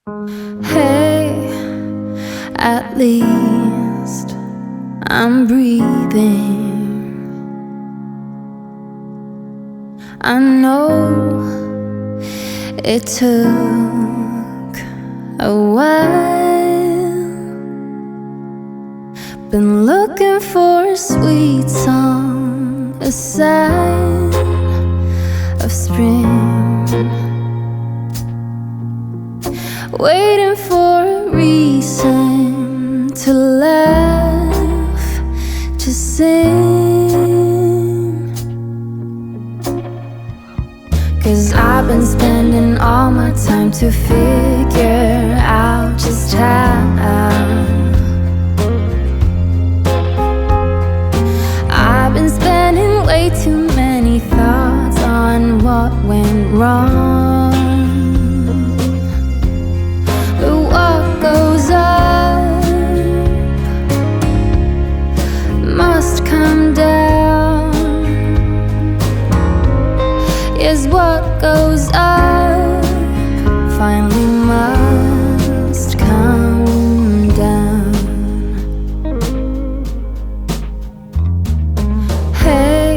Hey, at least I'm breathing. I know it took a while. Been looking for a sweet song, a sign of spring, waiting for a reason to laugh, to sing. 'Cause I've been spending all my time to figure out just how I've been spending way too many thoughts on what went wrong. But what goes up must come down. Yes, what goes up finally must come down. Hey,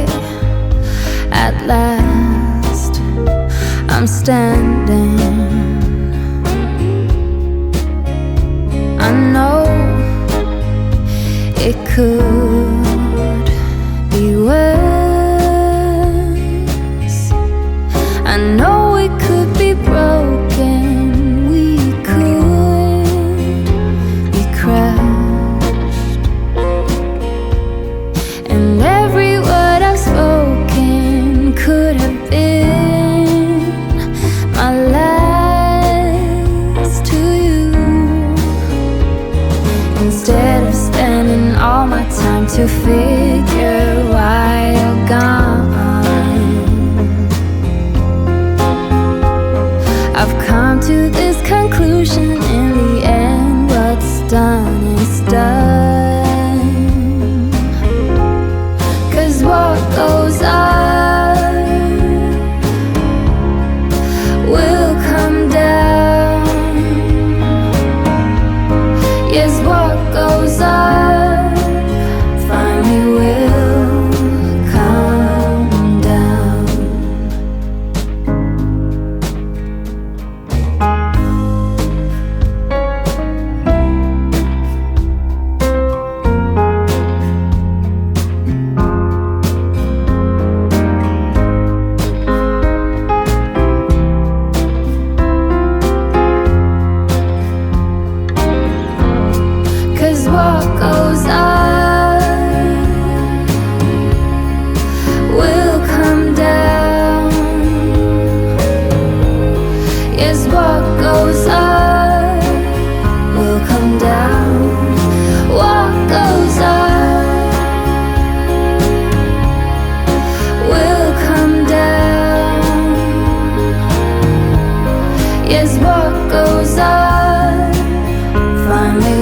at last I'm standing. I know it could be worse. I know it could be broken. We could be crushed. And every word I've spoken could have been my last to you. Instead of spending all my time to figure why you're gone, I've come to this conclusion: in the end, what's done is done. 'Cause what goes up will come down. Yes, what goes up finally will come down. Cause what goes up will come down. Yes, what goes up will come down. What goes up will come down. Yes, what goes up finally